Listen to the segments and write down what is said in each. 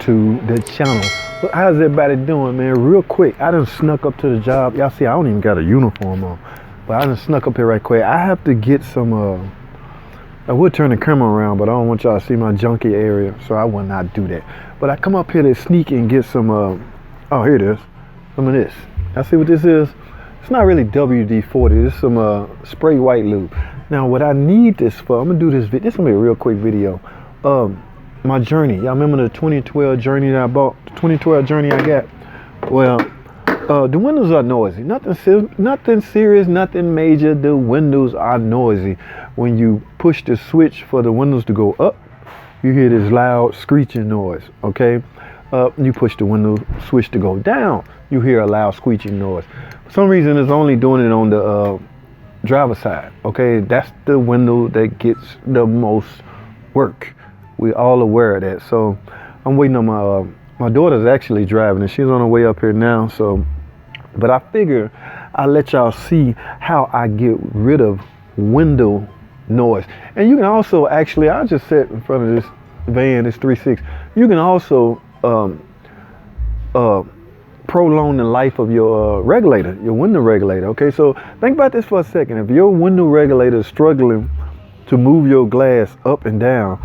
to the channel. But how's everybody doing, man? Real quick, I done snuck up to the job. Y'all see, I don't even got a uniform on, but I done snuck up here right quick. I have to get some, I would turn the camera around, but I don't want y'all to see my junky area, so I will not do that. But I come up here to sneak and get some, oh, here it is, some of this. Y'all see what this is? It's not really WD-40, it's some spray white lube. Now, what I need this for, I'm gonna do this, this is gonna be a real quick video. My journey, y'all remember the 2012 journey that I bought? The 2012 journey I got? Well, the windows are noisy. Nothing serious, nothing major. The windows are noisy. When you push the switch for the windows to go up, you hear this loud screeching noise, okay? You push the window switch to go down, you hear a loud squeaking noise. For some reason, it's only doing it on the driver's side, okay? That's the window that gets the most work. We're all aware of that. So I'm waiting on my daughter's actually driving, and she's on her way up here now. So, but I figure I'll let y'all see how I get rid of window noise. And you can also actually, I just sat in front of this van, this 3.6. You can also prolong the life of your regulator, your window regulator. Okay, so think about this for a second. If your window regulator is struggling to move your glass up and down,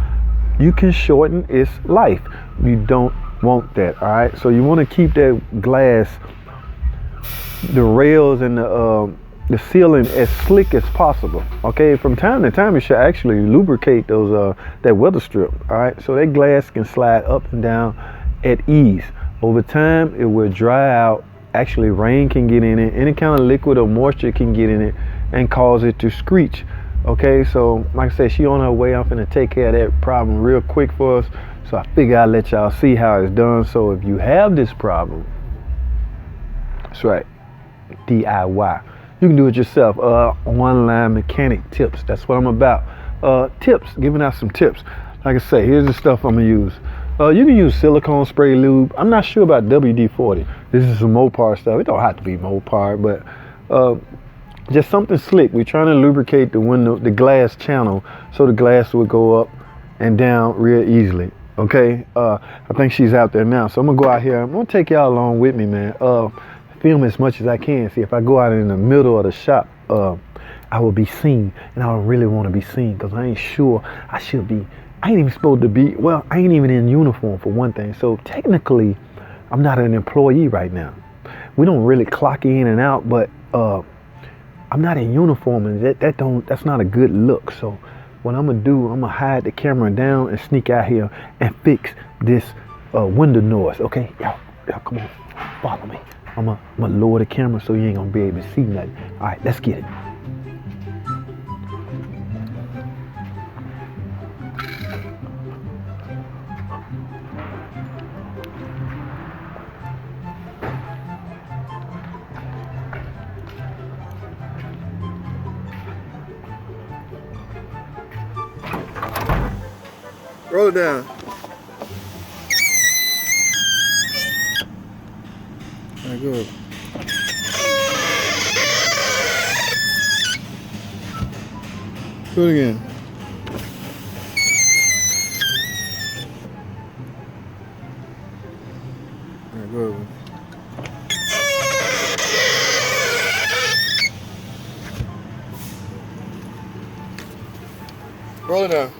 you can shorten its life. You don't want that, all right? So you want to keep that glass, the rails and the ceiling as slick as possible, okay? From time to time, you should actually lubricate those that weather strip, all right? So that glass can slide up and down at ease. Over time, it will dry out. Actually, rain can get in it. Any kind of liquid or moisture can get in it and cause it to screech. Okay, so like I said, she on her way. I'm finna take care of that problem real quick for us. So I figure I'll let y'all see how it's done. So if you have this problem, that's right, DIY. You can do it yourself. Online mechanic tips. That's what I'm about. Tips, giving out some tips. Like I say, here's the stuff I'm gonna use. You can use silicone spray lube. I'm not sure about WD-40. This is some Mopar stuff. It don't have to be Mopar, but just something slick. We're trying to lubricate the window, the glass channel, so the glass will go up and down real easily. Okay, I think she's out there now, so I'm gonna go out here. I'm gonna take y'all along with me, man. Film as much as I can. See, if I go out in the middle of the shop, I will be seen, and I don't really want to be seen because I ain't sure I should be. I ain't even supposed to be. Well, I ain't even in uniform for one thing. So technically, I'm not an employee right now. We don't really clock in and out, but I'm not in uniform, and that's not a good look. So what I'm gonna do, I'm gonna hide the camera down and sneak out here and fix this window noise. Okay, y'all come on, follow me. I'm gonna lower the camera so you ain't gonna be able to see nothing. All right, let's get it. Roll it down. All right, good. Do it again. All right, good. Roll it down.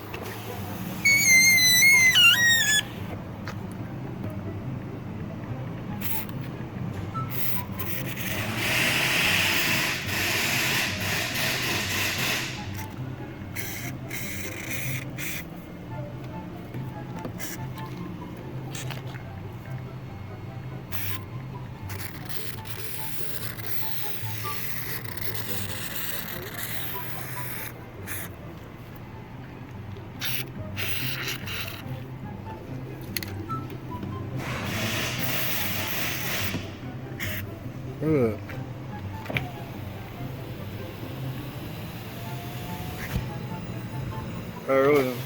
Good. All right, roll it.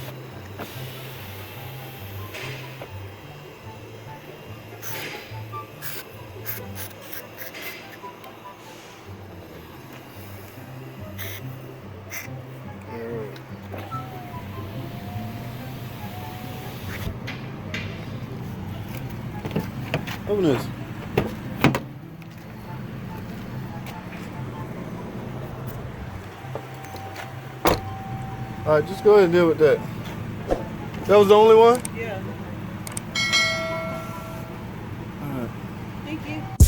Open this. All right, just go ahead and deal with that. That was the only one? Yeah. All right. Thank you.